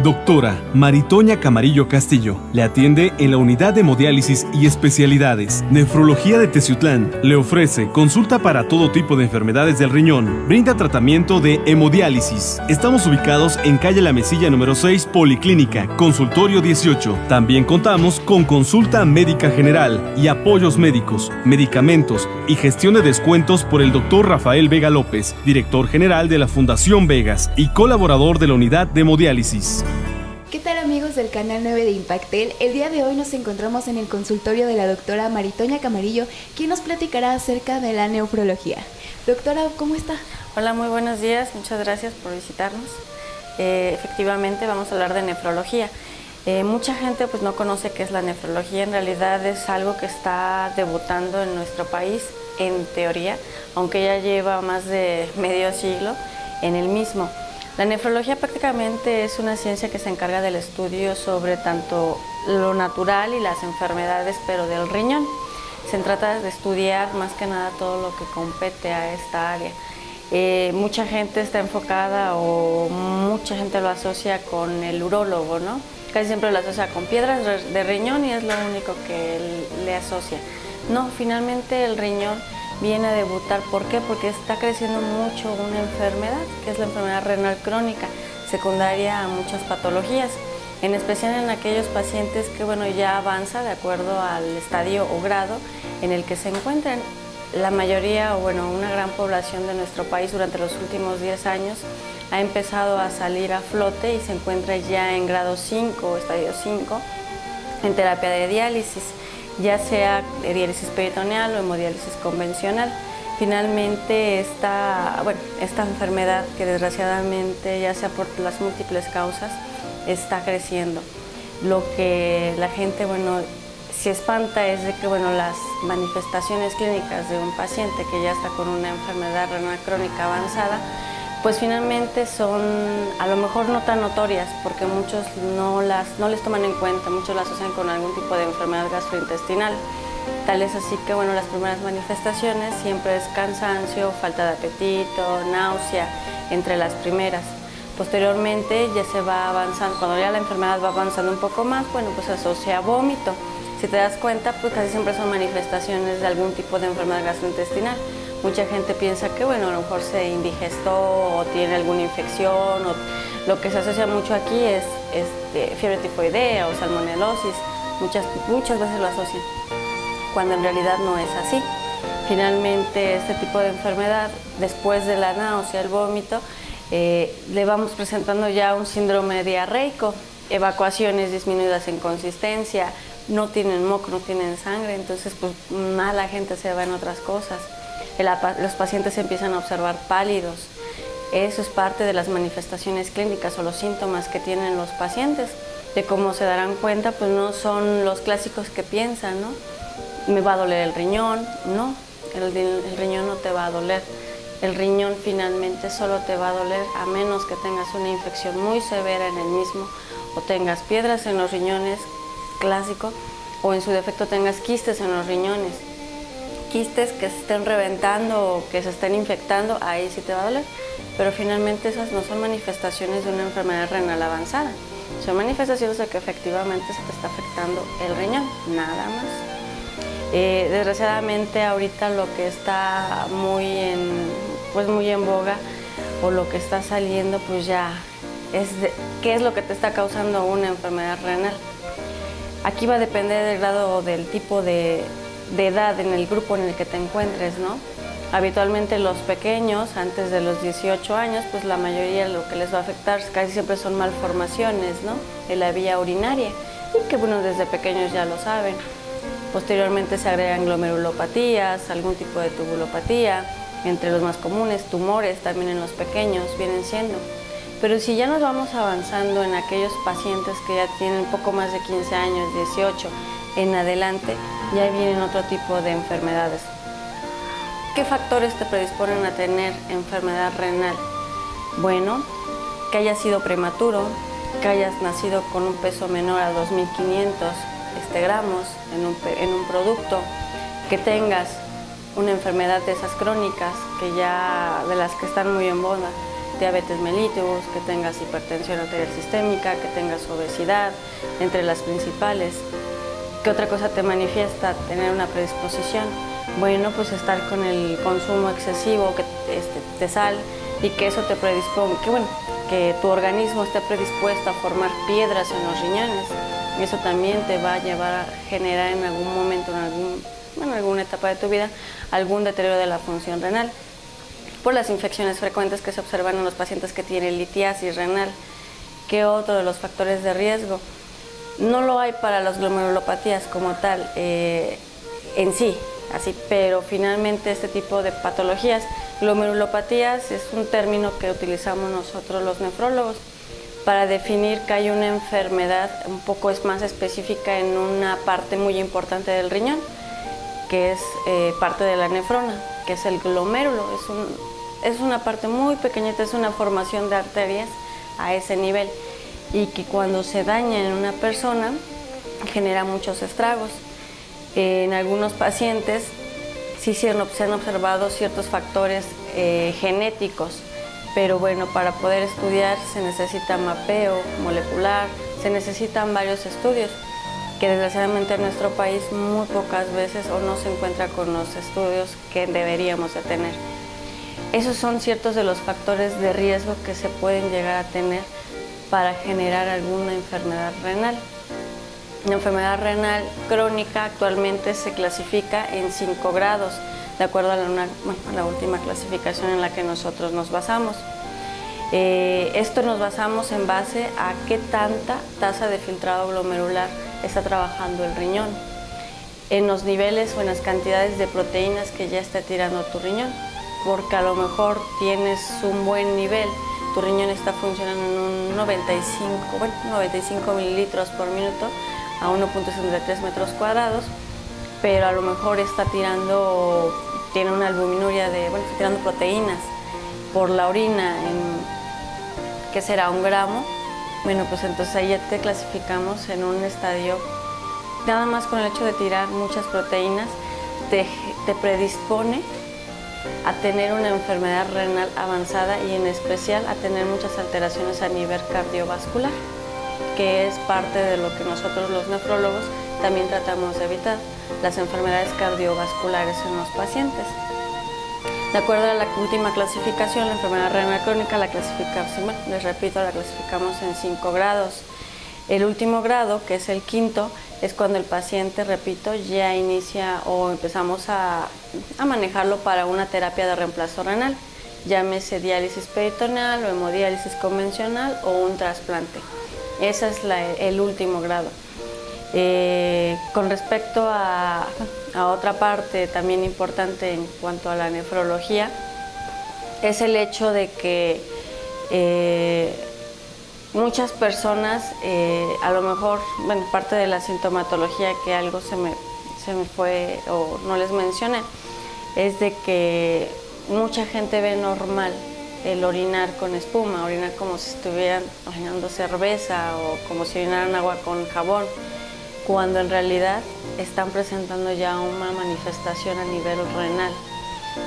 Doctora Maritoña Camarillo Castillo. Le atiende en la unidad de hemodiálisis y especialidades. Nefrología de Teciutlán. Le ofrece consulta para todo tipo de enfermedades del riñón. Brinda tratamiento de hemodiálisis. Estamos ubicados en calle La Mesilla número 6, Policlínica, consultorio 18. También contamos con consulta médica general y apoyos médicos, medicamentos y gestión de descuentos por el doctor Rafael Vega López, director general de la Fundación Vegas y colaborador de la unidad de hemodiálisis. ¿Qué tal, amigos del canal 9 de Impactel? El día de hoy nos encontramos en el consultorio de la doctora Maritoña Camarillo, quien nos platicará acerca de la nefrología. Doctora, ¿cómo está? Hola, muy buenos días, muchas gracias por visitarnos. Efectivamente vamos a hablar de nefrología. Mucha gente pues no conoce qué es la nefrología. En realidad es algo que está debutando en nuestro país, en teoría, aunque ya lleva más de medio siglo en el mismo. La nefrología prácticamente es una ciencia que se encarga del estudio sobre tanto lo natural y las enfermedades, pero del riñón. Se trata de estudiar más que nada todo lo que compete a esta área. Mucha gente está enfocada o mucha gente lo asocia con el urólogo, ¿no? Casi siempre lo asocia con piedras de riñón y es lo único que le asocia. No, finalmente el riñón viene a debutar. ¿Por qué? Porque está creciendo mucho una enfermedad, que es la enfermedad renal crónica, secundaria a muchas patologías, en especial en aquellos pacientes que ya avanza de acuerdo al estadio o grado en el que se encuentran. La mayoría, una gran población de nuestro país durante los últimos 10 años ha empezado a salir a flote y se encuentra ya en grado 5 o estadio 5 en terapia de diálisis, ya sea de diálisis peritoneal o hemodiálisis convencional. Finalmente esta enfermedad, que desgraciadamente, ya sea por las múltiples causas, está creciendo. Lo que la gente se espanta es de que las manifestaciones clínicas de un paciente que ya está con una enfermedad renal crónica avanzada, pues finalmente son a lo mejor no tan notorias, porque muchos no les toman en cuenta, muchos las asocian con algún tipo de enfermedad gastrointestinal. Tal es así que las primeras manifestaciones siempre es cansancio, falta de apetito, náusea, entre las primeras. Posteriormente ya se va avanzando, cuando ya la enfermedad va avanzando un poco más, pues se asocia a vómito. Si te das cuenta, pues casi siempre son manifestaciones de algún tipo de enfermedad gastrointestinal. Mucha gente piensa que, a lo mejor se indigestó o tiene alguna infección, o lo que se asocia mucho aquí es fiebre tifoidea o salmonelosis. Muchas veces lo asocian, cuando en realidad no es así. Finalmente, este tipo de enfermedad, después de la náusea, el vómito, le vamos presentando ya un síndrome diarreico, evacuaciones disminuidas en consistencia, no tienen moco, no tienen sangre, entonces pues mala gente se va en otras cosas. Los pacientes se empiezan a observar pálidos. Eso es parte de las manifestaciones clínicas o los síntomas que tienen los pacientes. De cómo se darán cuenta, pues no son los clásicos que piensan, ¿no? Me va a doler el riñón. No, el riñón no te va a doler. El riñón finalmente solo te va a doler a menos que tengas una infección muy severa en el mismo, o tengas piedras en los riñones, clásico, o en su defecto tengas quistes en los riñones. Quistes que se estén reventando o que se estén infectando, ahí sí te va a doler. Pero finalmente esas no son manifestaciones de una enfermedad renal avanzada. Son manifestaciones de que efectivamente se te está afectando el riñón, nada más. Desgraciadamente ahorita lo que está muy en boga, o lo que está saliendo, pues ya es qué es lo que te está causando una enfermedad renal. Aquí va a depender del grado o del tipo de edad en el grupo en el que te encuentres, ¿no? Habitualmente los pequeños, antes de los 18 años, pues la mayoría lo que les va a afectar casi siempre son malformaciones, ¿no?, de la vía urinaria, y que desde pequeños ya lo saben. Posteriormente se agregan glomerulopatías, algún tipo de tubulopatía, entre los más comunes, tumores también en los pequeños vienen siendo. Pero si ya nos vamos avanzando en aquellos pacientes que ya tienen poco más de 15 años, 18 en adelante, ya vienen otro tipo de enfermedades. ¿Qué factores te predisponen a tener enfermedad renal? Bueno, que hayas sido prematuro, que hayas nacido con un peso menor a 2.500 gramos en un producto, que tengas una enfermedad de esas crónicas, de las que están muy en moda, diabetes mellitus, que tengas hipertensión arterial sistémica, que tengas obesidad, entre las principales. ¿Qué otra cosa te manifiesta tener una predisposición? Bueno, pues estar con el consumo excesivo de sal y que eso te predisponga, que tu organismo esté predispuesto a formar piedras en los riñones. Y eso también te va a llevar a generar en algún momento, en alguna etapa de tu vida, algún deterioro de la función renal por las infecciones frecuentes que se observan en los pacientes que tienen litiasis renal. ¿Qué otro de los factores de riesgo? No lo hay para las glomerulopatías como tal en sí, así, pero finalmente este tipo de patologías, glomerulopatías es un término que utilizamos nosotros los nefrólogos para definir que hay una enfermedad un poco más específica en una parte muy importante del riñón, que es parte de la nefrona, que es el glomérulo. Es una parte muy pequeñita, es una formación de arterias a ese nivel y que cuando se daña en una persona genera muchos estragos. En algunos pacientes sí se han observado ciertos factores genéticos, pero bueno, para poder estudiar se necesita mapeo molecular, se necesitan varios estudios que desgraciadamente en nuestro país muy pocas veces o no se encuentra con los estudios que deberíamos de tener. Esos son ciertos de los factores de riesgo que se pueden llegar a tener para generar alguna enfermedad renal. La enfermedad renal crónica actualmente se clasifica en 5 grados, de acuerdo a la última clasificación en la que nosotros nos basamos. Esto nos basamos en base a qué tanta tasa de filtrado glomerular está trabajando el riñón, en los niveles o en las cantidades de proteínas que ya está tirando tu riñón, porque a lo mejor tienes un buen nivel, tu riñón está funcionando en un 95 mililitros por minuto a 1.63 metros cuadrados, pero a lo mejor tiene una albuminuria está tirando proteínas por la orina, que será 1 gramo, pues entonces ahí ya te clasificamos en un estadio, nada más con el hecho de tirar muchas proteínas, te predispone a tener una enfermedad renal avanzada y en especial a tener muchas alteraciones a nivel cardiovascular, que es parte de lo que nosotros los nefrólogos también tratamos de evitar, las enfermedades cardiovasculares en los pacientes. De acuerdo a la última clasificación, la enfermedad renal crónica la clasificamos en 5 grados. El último grado, que es el 5º, es cuando el paciente, repito, ya inicia o empezamos a manejarlo para una terapia de reemplazo renal, llámese diálisis peritoneal o hemodiálisis convencional o un trasplante. Ese es el último grado. Con respecto a otra parte también importante en cuanto a la nefrología, es el hecho de que muchas personas, a lo mejor, parte de la sintomatología que algo se me fue o no les mencioné, es de que mucha gente ve normal el orinar con espuma, orinar como si estuvieran orinando cerveza o como si orinaran agua con jabón, cuando en realidad están presentando ya una manifestación a nivel renal.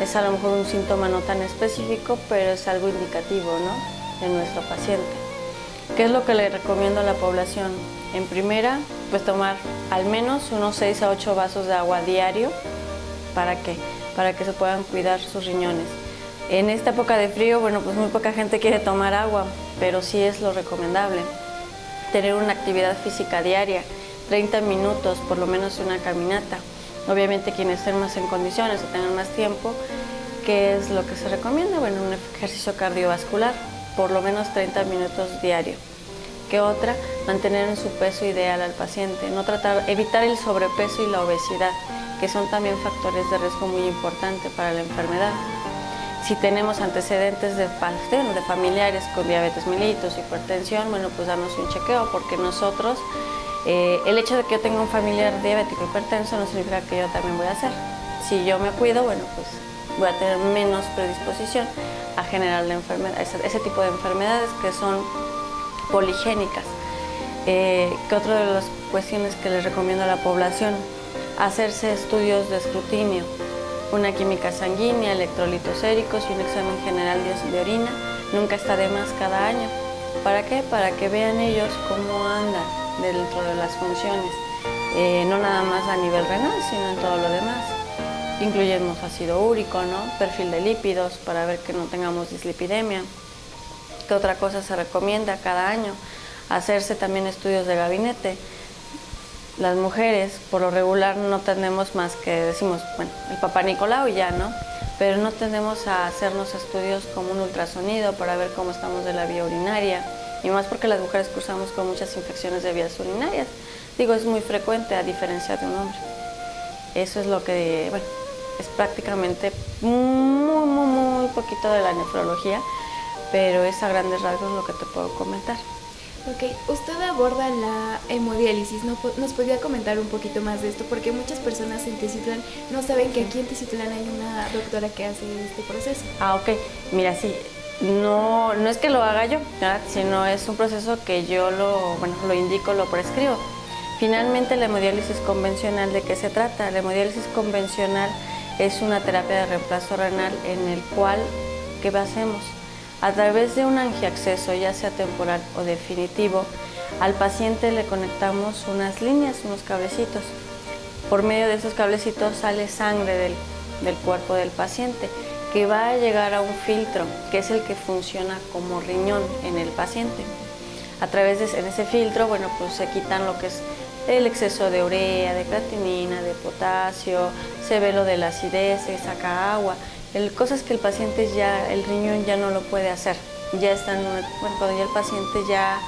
Es a lo mejor un síntoma no tan específico, pero es algo indicativo, ¿no?, en nuestro paciente. ¿Qué es lo que le recomiendo a la población? En primera, pues tomar al menos unos 6 a 8 vasos de agua diario. ¿Para qué? Para que se puedan cuidar sus riñones. En esta época de frío, pues muy poca gente quiere tomar agua, pero sí es lo recomendable. Tener una actividad física diaria, 30 minutos, por lo menos una caminata. Obviamente quienes estén más en condiciones o tengan más tiempo, ¿qué es lo que se recomienda? Un ejercicio cardiovascular, por lo menos 30 minutos diario. ¿Qué otra? Mantener en su peso ideal al paciente, evitar el sobrepeso y la obesidad, que son también factores de riesgo muy importantes para la enfermedad. Si tenemos antecedentes de familiares con diabetes mellitus, hipertensión, pues darnos un chequeo, porque nosotros, el hecho de que yo tenga un familiar diabético hipertenso no significa que yo también voy a hacer. Si yo me cuido, pues voy a tener menos predisposición a generar la enfermedad, ese tipo de enfermedades que son poligénicas. ¿Qué otra de las cuestiones que les recomiendo a la población? Hacerse estudios de escrutinio, una química sanguínea, electrolitos séricos y un examen general de orina nunca está de más cada año. ¿Para qué? Para que vean ellos cómo andan dentro de las funciones, no nada más a nivel renal, sino en todo lo demás. Incluyemos ácido úrico, ¿no? Perfil de lípidos para ver que no tengamos dislipidemia. ¿Qué otra cosa se recomienda cada año? Hacerse también estudios de gabinete. Las mujeres, por lo regular, no tendemos más que, decimos, bueno, el Papá Nicolau y ya, ¿no? Pero no tendemos a hacernos estudios como un ultrasonido para ver cómo estamos de la vía urinaria, y más porque las mujeres cruzamos con muchas infecciones de vías urinarias. Digo, es muy frecuente a diferencia de un hombre. Eso es lo que, bueno, es prácticamente muy poquito de la nefrología, pero es a grandes rasgos lo que te puedo comentar. Ok, usted aborda la hemodiálisis, ¿nos podría comentar un poquito más de esto? Porque muchas personas en Teciutlán no saben que aquí en Teciutlán hay una doctora que hace este proceso. Ok, mira, sí, no es que lo haga yo, ¿verdad? Sino es un proceso que yo lo indico, lo prescribo. Finalmente, la hemodiálisis convencional, ¿de qué se trata? La hemodiálisis convencional es una terapia de reemplazo renal en el cual, ¿qué hacemos? A través de un angiacceso, ya sea temporal o definitivo, al paciente le conectamos unas líneas, unos cablecitos. Por medio de esos cablecitos sale sangre del cuerpo del paciente, que va a llegar a un filtro, que es el que funciona como riñón en el paciente. A través de ese filtro, bueno, pues se quitan lo que es el exceso de urea, de creatinina, de potasio, se ve lo de la acidez, se saca agua. Cosas que el paciente el riñón ya no lo puede hacer. Ya están, cuando ya el paciente ya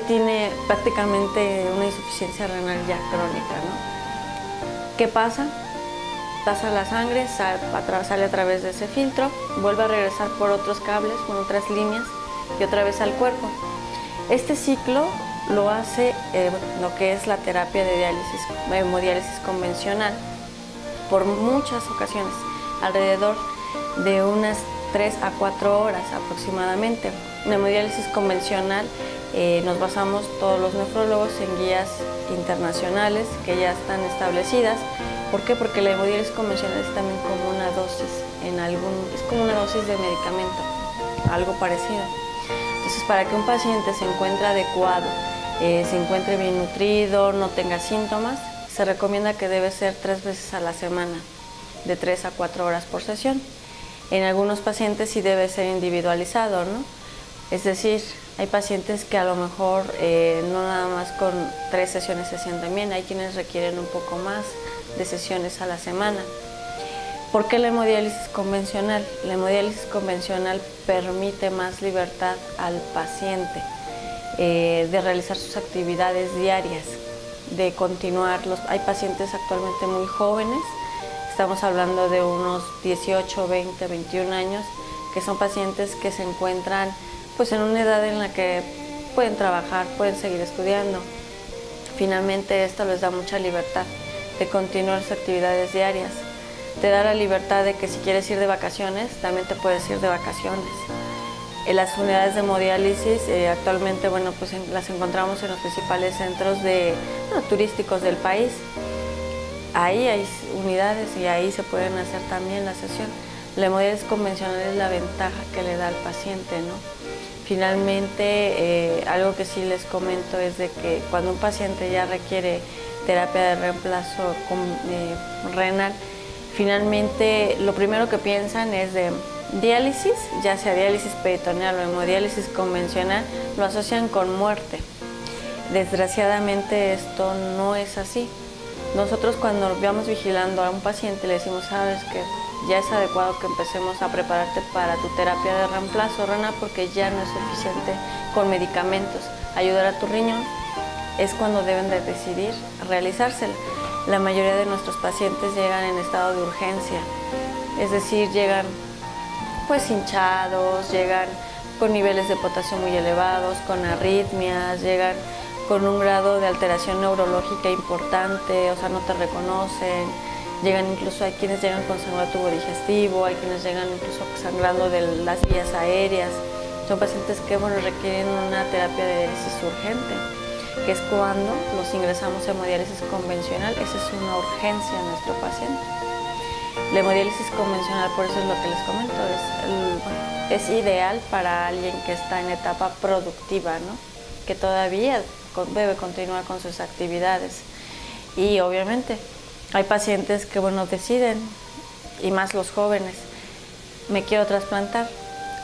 tiene prácticamente una insuficiencia renal ya crónica, ¿no? ¿Qué pasa? Pasa la sangre, sale a través de ese filtro, vuelve a regresar por otros cables, con otras líneas y otra vez al cuerpo. Este ciclo lo hace lo que es la terapia de hemodiálisis convencional por muchas ocasiones, alrededor de unas 3 a 4 horas aproximadamente. En la hemodiálisis convencional nos basamos todos los nefrólogos en guías internacionales que ya están establecidas. ¿Por qué? Porque la hemodiálisis convencional es también como una dosis, es como una dosis de medicamento, algo parecido. Entonces, para que un paciente se encuentre adecuado, se encuentre bien nutrido, no tenga síntomas, se recomienda que debe ser 3 veces a la semana, de 3 a 4 horas por sesión. En algunos pacientes sí debe ser individualizado, ¿no? Es decir, hay pacientes que a lo mejor no nada más con 3 sesiones se sienten bien, hay quienes requieren un poco más de sesiones a la semana. ¿Por qué la hemodiálisis convencional? La hemodiálisis convencional permite más libertad al paciente de realizar sus actividades diarias, de continuar. Hay pacientes actualmente muy jóvenes, estamos hablando de unos 18, 20, 21 años, que son pacientes que se encuentran pues en una edad en la que pueden trabajar, pueden seguir estudiando. Finalmente esto les da mucha libertad de continuar sus actividades diarias. Te da la libertad de que si quieres ir de vacaciones, también te puedes ir de vacaciones. En las unidades de hemodiálisis actualmente, bueno, pues las encontramos en los principales centros turísticos del país. Ahí hay unidades y ahí se pueden hacer también la sesión. La hemodiálisis convencional es la ventaja que le da al paciente, ¿no? Finalmente, algo que sí les comento es de que cuando un paciente ya requiere terapia de reemplazo renal, finalmente lo primero que piensan es de diálisis, ya sea diálisis peritoneal o hemodiálisis convencional, lo asocian con muerte. Desgraciadamente esto no es así. Nosotros cuando vamos vigilando a un paciente le decimos, sabes que ya es adecuado que empecemos a prepararte para tu terapia de reemplazo renal porque ya no es suficiente con medicamentos ayudar a tu riñón, es cuando deben de decidir realizársela. La mayoría de nuestros pacientes llegan en estado de urgencia, es decir, llegan pues hinchados, llegan con niveles de potasio muy elevados, con arritmias, llegan con un grado de alteración neurológica importante, o sea, no te reconocen, hay quienes llegan con sangrado tubo digestivo, hay quienes llegan incluso sangrando de las vías aéreas. Son pacientes que requieren una terapia de diálisis urgente, que es cuando los ingresamos a hemodiálisis convencional. Esa es una urgencia en nuestro paciente. La hemodiálisis convencional, por eso es lo que les comento, es ideal para alguien que está en etapa productiva, ¿no? Que todavía debe continuar con sus actividades. Y obviamente hay pacientes que, bueno, deciden, y más los jóvenes, me quiero trasplantar.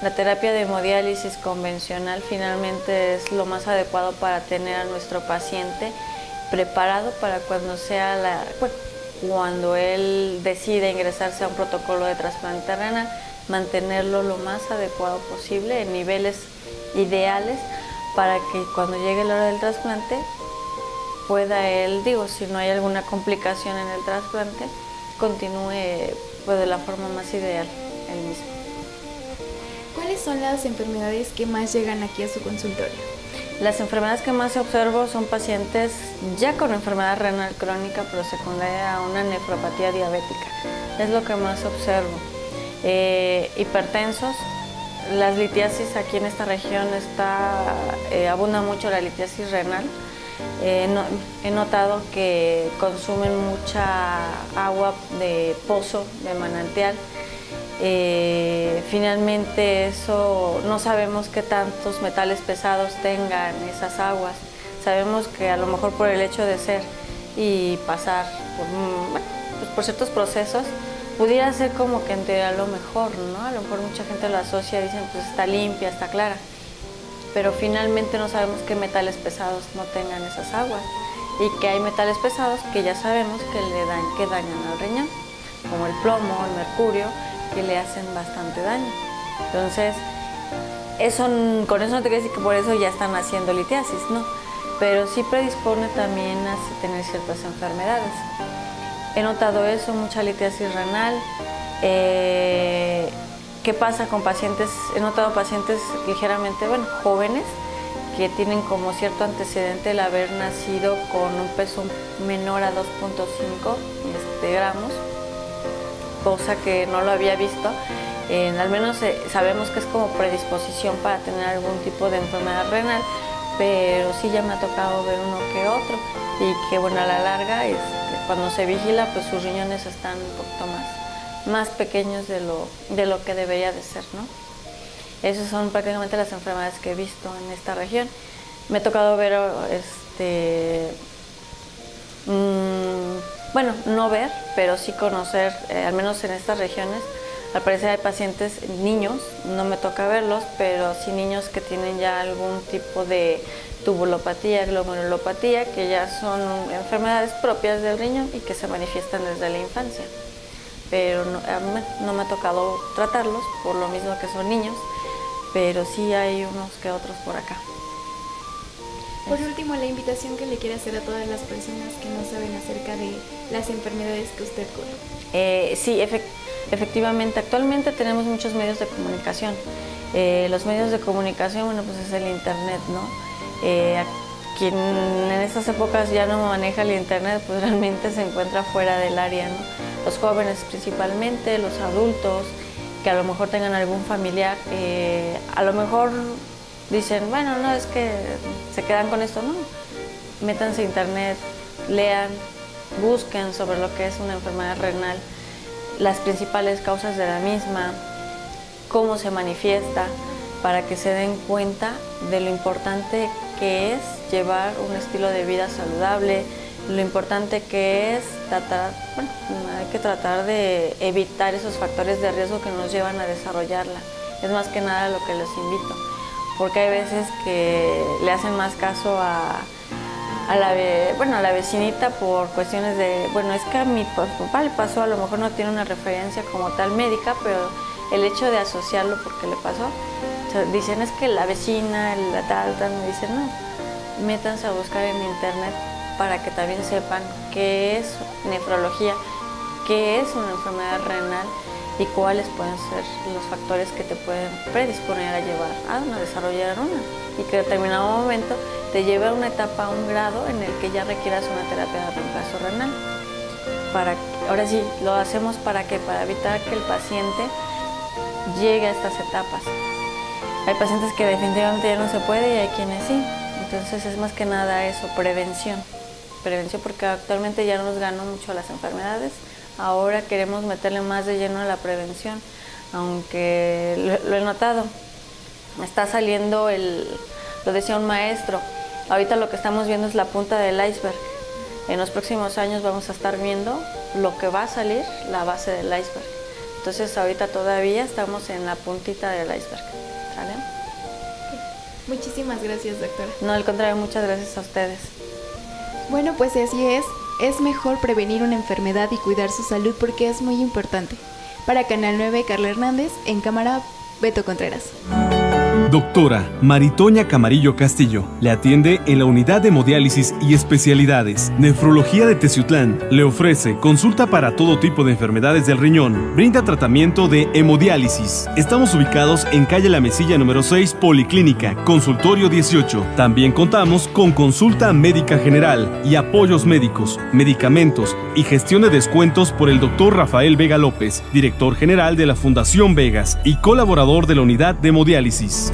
La terapia de hemodiálisis convencional finalmente es lo más adecuado para tener a nuestro paciente preparado para cuando cuando él decide ingresarse a un protocolo de trasplante renal, mantenerlo lo más adecuado posible en niveles ideales para que cuando llegue la hora del trasplante pueda él, si no hay alguna complicación en el trasplante, continúe pues de la forma más ideal él mismo. ¿Cuáles son las enfermedades que más llegan aquí a su consultorio? Las enfermedades que más observo son pacientes ya con enfermedad renal crónica, pero secundaria a una nefropatía diabética. Es lo que más observo. Hipertensos, las litiasis aquí en esta región abunda mucho la litiasis renal. He notado que consumen mucha agua de pozo, de manantial. Finalmente eso no sabemos qué tantos metales pesados tengan esas aguas. Sabemos que a lo mejor por el hecho de ser y pasar por ciertos procesos pudiera ser como que en teoría lo mejor, ¿no? A lo mejor mucha gente lo asocia, dicen pues está limpia, está clara, pero finalmente no sabemos qué metales pesados no tengan esas aguas y que hay metales pesados que ya sabemos que dañan al riñón, como el plomo, el mercurio, que le hacen bastante daño. Entonces, con eso no te quiere decir que por eso ya están haciendo litiasis, no, pero sí predispone también a tener ciertas enfermedades. He notado eso, mucha litiasis renal. ¿Qué pasa con pacientes? He notado pacientes ligeramente, jóvenes, que tienen como cierto antecedente el haber nacido con un peso menor a 2.5 gramos, cosa que no lo había visto. Al menos sabemos que es como predisposición para tener algún tipo de enfermedad renal, pero sí ya me ha tocado ver uno que otro y que a la larga cuando se vigila pues sus riñones están un poquito más pequeños de lo que debería de ser, ¿no? Esas son prácticamente las enfermedades que he visto en esta región. Me ha tocado ver, no ver, pero sí conocer, al menos en estas regiones, al parecer hay pacientes, niños, no me toca verlos, pero sí niños que tienen ya algún tipo de tubulopatía, glomerulopatía, que ya son enfermedades propias del riñón y que se manifiestan desde la infancia. Pero no me ha tocado tratarlos, por lo mismo que son niños, pero sí hay unos que otros por acá. Por último, la invitación que le quiere hacer a todas las personas que no saben acerca de las enfermedades que usted cura. Sí, efectivamente, actualmente tenemos muchos medios de comunicación. Los medios de comunicación, pues es el internet, ¿no? Quien en estas épocas ya no maneja el internet, pues realmente se encuentra fuera del área, ¿no? Los jóvenes principalmente, los adultos, que a lo mejor tengan algún familiar, a lo mejor dicen, no, es que se quedan con esto, no. Métanse a internet, lean, busquen sobre lo que es una enfermedad renal, las principales causas de la misma, cómo se manifiesta, para que se den cuenta de lo importante que es llevar un estilo de vida saludable, lo importante que es hay que tratar de evitar esos factores de riesgo que nos llevan a desarrollarla. Es más que nada lo que les invito, porque hay veces que le hacen más caso a la vecinita por cuestiones de, es que a mi papá le pasó, a lo mejor no tiene una referencia como tal médica, pero el hecho de asociarlo porque le pasó, dicen es que la vecina, la tal, me dicen no, métanse a buscar en internet para que también sepan qué es nefrología, qué es una enfermedad renal y cuáles pueden ser los factores que te pueden predisponer a desarrollar una y que en determinado momento te lleve a una etapa, a un grado en el que ya requieras una terapia de reemplazo renal. Ahora sí, lo hacemos para evitar que el paciente llegue a estas etapas. Hay pacientes que definitivamente ya no se puede y hay quienes sí. Entonces es más que nada eso, prevención. Prevención porque actualmente ya nos ganó mucho las enfermedades. Ahora queremos meterle más de lleno a la prevención aunque lo he notado. Está saliendo lo decía un maestro, ahorita lo que estamos viendo es la punta del iceberg. En los próximos años vamos a estar viendo lo que va a salir, la base del iceberg. Entonces ahorita todavía estamos en la puntita del iceberg. ¿Sale? Muchísimas gracias, doctora. No, al contrario, muchas gracias a ustedes. Bueno, pues así es. Es mejor prevenir una enfermedad y cuidar su salud porque es muy importante. Para Canal 9, Carla Hernández, en cámara, Beto Contreras. Doctora Maritoña Camarillo Castillo le atiende en la unidad de hemodiálisis y especialidades. Nefrología de Teciutlán le ofrece consulta para todo tipo de enfermedades del riñón. Brinda tratamiento de hemodiálisis. Estamos ubicados en calle La Mesilla número 6, Policlínica, consultorio 18. También contamos con consulta médica general y apoyos médicos, medicamentos y gestión de descuentos por el doctor Rafael Vega López, director general de la Fundación Vegas y colaborador de la unidad de hemodiálisis.